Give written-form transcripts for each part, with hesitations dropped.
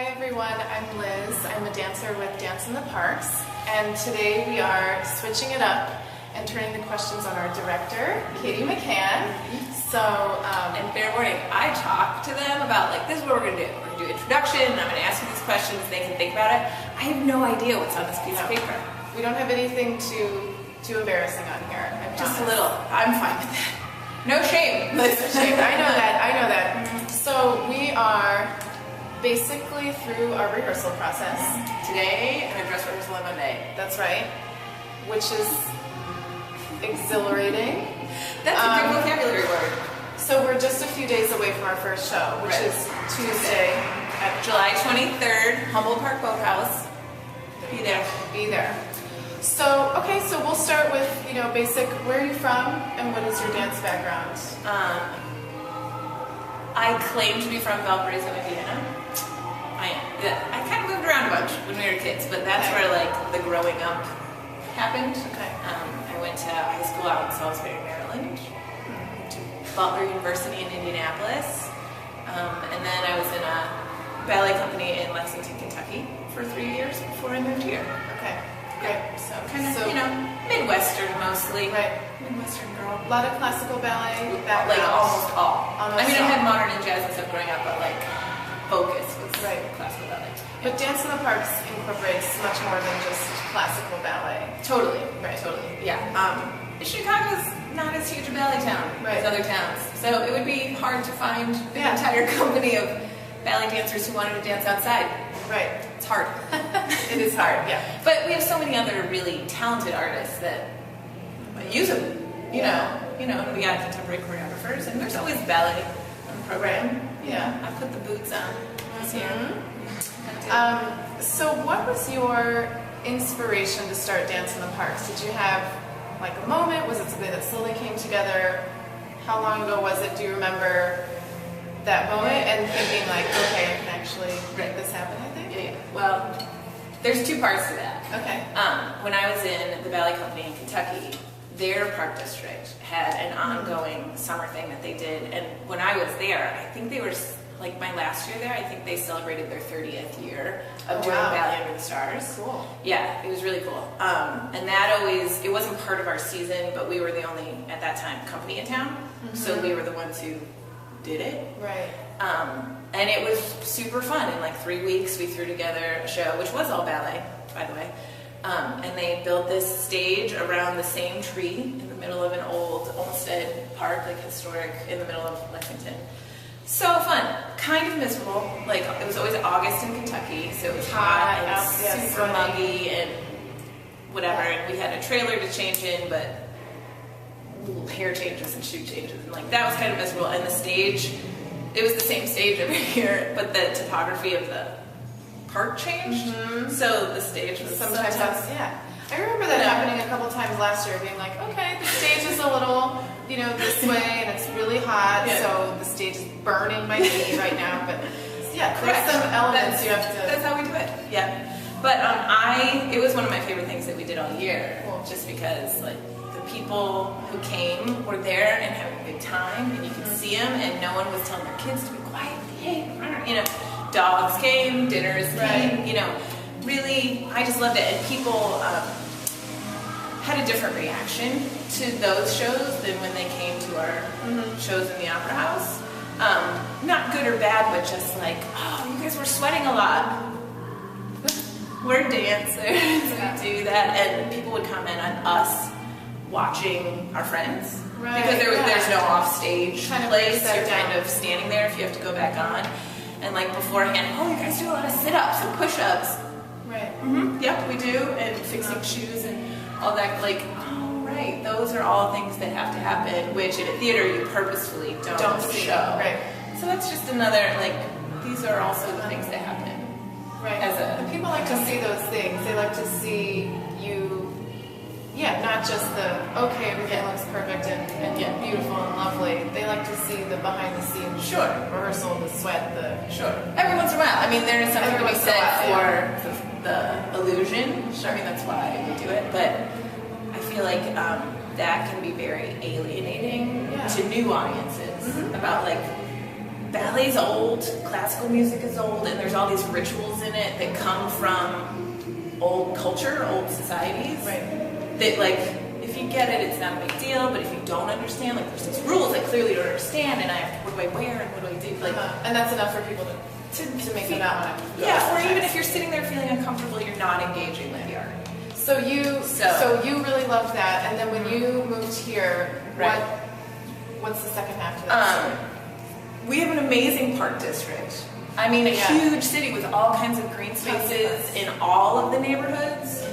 everyone, I'm Liz. I'm a dancer with Dance in the Parks, and today we are switching it up and turning the questions on our director, Katie McCann. So, and fair warning, I talked to them about like, this is what we're gonna do. We're gonna do introduction, and I'm gonna ask you these questions, they can think about it. I have no idea what's on this piece of paper. We don't have anything too embarrassing on here. Just a little. I'm fine with that. No shame. No shame. I know that. So we are basically through our rehearsal process. Today, and a dress rehearsal on Monday. That's right. Which is exhilarating. That's a good vocabulary word. So we're just a few days away from our first show, which is Tuesday at July 23rd, Humboldt Park Boathouse. Be there. Be there. So, okay, so we'll start with, basic, where are you from and what is your dance background? I claim to be from Valparaiso, Indiana. I am. I kind of moved around a bunch when we were kids, but that's where like the growing up happened. Okay. I went to high school out in Salisbury, Maryland. Went to Butler University in Indianapolis. And then I was in a ballet company in Lexington, Kentucky for 3 years before I moved here. Okay. Great. So kind of, Midwestern mostly. Right. Midwestern girl. A lot of classical ballet background. Like almost all. I I had modern and jazz and stuff growing up, but like focus was classical ballet. But Dance in the Parks incorporates much more than just classical ballet. Totally. Right. Totally. Yeah. Chicago's not as huge a ballet town as other towns, so it would be hard to find an entire company of ballet dancers who wanted to dance outside. Right. It's hard. It is hard, yeah. But we have so many other really talented artists that use them, you know, and we got contemporary choreographers, and there's always ballet on the program. Right. Yeah. I put the boots on this year. So what was your inspiration to start Dance in the Parks? Did you have like a moment? Was it something that slowly came together? How long ago was it? Do you remember that moment and thinking like, okay, I can actually make this happen, I think? Yeah. Well, there's two parts to that. Okay. When I was in the ballet company in Kentucky, their park district had an ongoing summer thing that they did, and when I was there, I think they were like my last year there, I think they celebrated their 30th year of doing Ballet Under the Stars. Cool. Yeah, it was really cool. And that always, it wasn't part of our season, but we were the only, at that time, company in town, so we were the ones who did it. Right. And it was super fun. In like 3 weeks, we threw together a show, which was all ballet, by the way. And they built this stage around the same tree in the middle of an old Olmsted Park, like historic, in the middle of Lexington. So fun. Kind of miserable. Like, it was always August in Kentucky, so it was hot and super muggy and whatever. And we had a trailer to change in, but hair changes and shoe changes. And like, that was kind of miserable. And the stage, it was the same stage every year, but the topography of the park changed. So the stage was sometimes I remember that happening a couple times last year, being like, okay, the stage is a little, this way, and it's really hot, so the stage is burning my knee right now. But there's some elements you have to. That's how we do it. Yeah. But it was one of my favorite things that we did all year, just because like the people who came were there and having a good time, and you could see them, and no one was telling their kids to be quiet, behave, dogs came, dinners came, really, I just loved it. And people had a different reaction to those shows than when they came to our shows in the Opera House. Not good or bad, but just like, oh, you guys were sweating a lot. We're dancers, we do that. And people would comment on us watching our friends. Right, because there's no off-stage place. You're down. kind of standing there if you have to go back on. And like beforehand, oh, you guys do a lot of sit-ups and push-ups. Right. Yep, we do. And fixing shoes and all that. Like, oh, right. Those are all things that have to happen, which in a theater you purposefully don't show. Right. So that's just another, like, these are also the things that happen. Right. And people like to see those things. They like to see you, not just okay, everything looks perfect and beautiful and lovely. They like to see the behind the scenes rehearsal, the sweat, Every once in a while. I mean, there is something to be said for the illusion. I mean, that's why we do it. But I feel like that can be very alienating to new audiences about like ballet's old, classical music is old, and there's all these rituals in it that come from old culture, old societies. Right. That, like, if you get it, it's not a big deal, but if you don't understand, like, there's these rules I clearly don't understand, and what do I wear, and what do I do? Like, and that's enough for people to make them not want to. Yeah, or even if you're sitting there feeling uncomfortable, you're not engaging with the art. So you really loved that, and then when you moved here, Right. what's the second half to that story? We have an amazing park district. I mean, a huge city with all kinds of green spaces in all of the neighborhoods,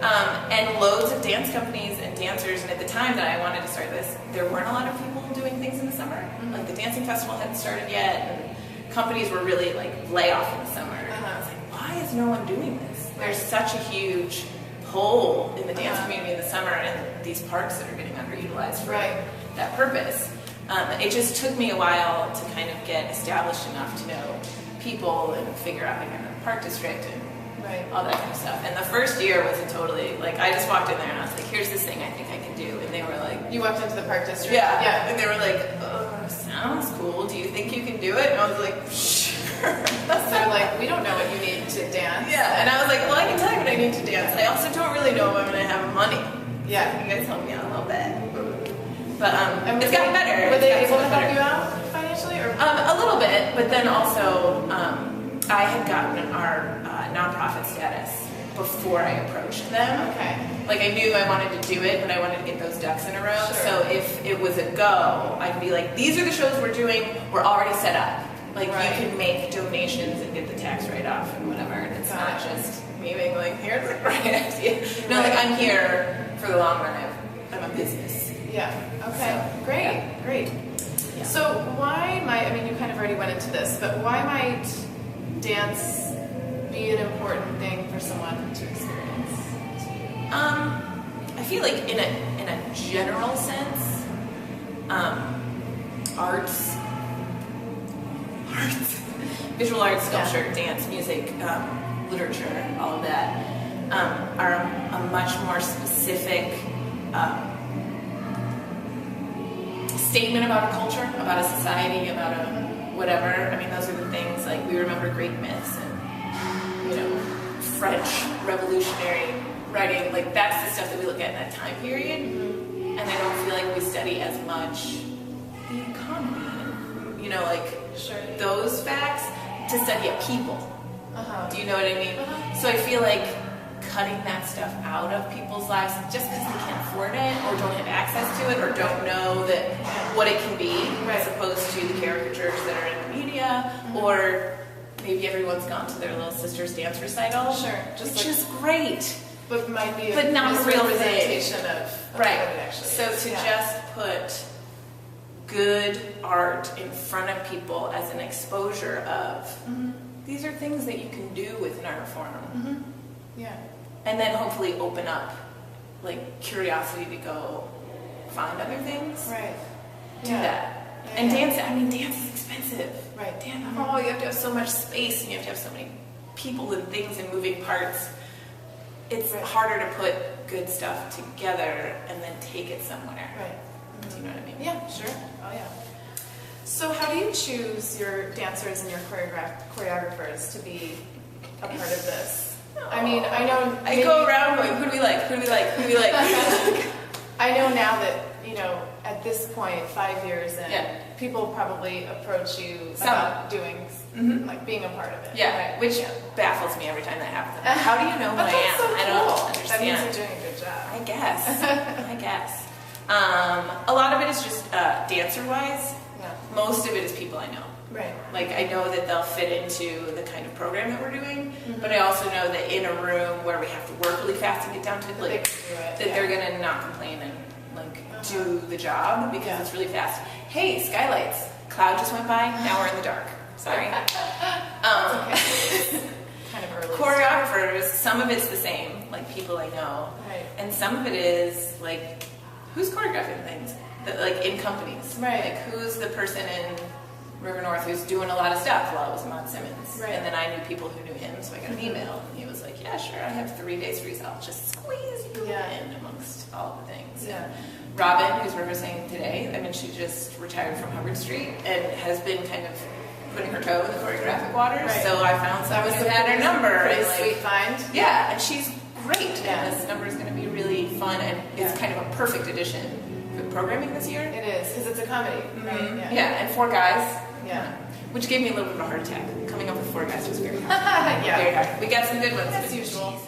and loads of dance companies and dancers. And at the time that I wanted to start this, there weren't a lot of people doing things in the summer. Like the dancing festival hadn't started yet, and companies were really like lay off in the summer. And I was like, why is no one doing this? There's such a huge hole in the dance community in the summer, and these parks that are getting underutilized for that purpose. It just took me a while to kind of get established enough to know people and figure out the park district and all that kind of stuff. And the first year was a totally, like, I just walked in there and I was like, here's this thing I think I can do. And they were like... You walked into the park district? Yeah. And they were like, oh, sounds cool. Do you think you can do it? And I was like, sure. So they're like, we don't know what you need to dance. Yeah. And I was like, well, I can tell you what I need to dance. I also don't really know if I'm going to have money. Yeah. You guys help me out a little bit. But it's gotten better. Were they able to help you out financially? Or? A little bit, but then also I had gotten our nonprofit status before I approached them. Okay. Like I knew I wanted to do it, but I wanted to get those ducks in a row. Sure. So if it was a go, I'd be like, these are the shows we're doing. We're already set up. Like you can make donations and get the tax write-off and whatever. And it's not just me being like, here's a great idea. No, like I'm here for the long run. I'm a business. Yeah. Okay. So, great. Yeah. So why might, I mean, you kind of already went into this, but why might dance be an important thing for someone to experience? I feel like in a general sense, arts, visual arts, sculpture, dance, music, literature, all of that are a much more specific statement about a culture, about a society, about a whatever. I mean, those are the things, like, we remember Greek myths and, you know, French revolutionary writing. Like, that's the stuff that we look at in that time period. And I don't feel like we study as much the economy and, you know, like, those facts to study a people. Do you know what I mean? So I feel like cutting that stuff out of people's lives just because they can't afford it or don't have access to it or don't know that what it can be, as opposed to the caricatures that are in the media, or maybe everyone's gone to their little sister's dance recital, which is great, but might be but not a real representation of what it actually so is. to just put good art in front of people as an exposure of these are things that you can do with an art form. And then hopefully open up, like, curiosity to go find other things. Do that. And dance, I mean, dance is expensive. Dance, you have to have so much space and you have to have so many people and things and moving parts. It's harder to put good stuff together and then take it somewhere. Do you know what I mean? Yeah, sure. Oh, yeah. So how do you choose your dancers and your choreographers to be a part of this? I mean, I know... I go around going, who do we like? Who do we like? Who do we like? I know now that, you know, at this point, 5 years in, people probably approach you about doing, like, being a part of it. Which baffles me every time that happens. How do you know who I am? So cool. I don't understand. That means you're doing a good job. I guess. A lot of it is just dancer-wise. Most of it is people I know. Like, I know that they'll fit into the kind of program that we're doing, but I also know that in a room where we have to work really fast and get down to, like, that they're going to not complain and, like, do the job because it's really fast. Hey, skylights. Cloud just went by. Now we're in the dark. Sorry. Kind of early. Choreographers, some of it's the same, like people I know, and some of it is, like, who's choreographing things? Like, in companies. Like, who's the person in River North who's doing a lot of stuff? Well, it was Maude Simmons. And then I knew people who knew him, so I got an email, and he was like, yeah, sure, I have 3 days free, so I'll just squeeze you in amongst all the things. Robin, who's rehearsing today, I mean, she just retired from Hubbard Street and has been kind of putting her toe in the choreographic waters. Right. So I found That someone was who a had her number. pretty And like, sweet find. yeah, and she's great. Yeah. And this number is going to be really fun, and it's kind of a perfect addition for the programming this year. It is, because it's a comedy, right? Yeah, and 4 guys. Yeah. Which gave me a little bit of a heart attack. Coming up with 4 guys was very hard. Yeah. Very hard. We got some good ones. As but usual. geez.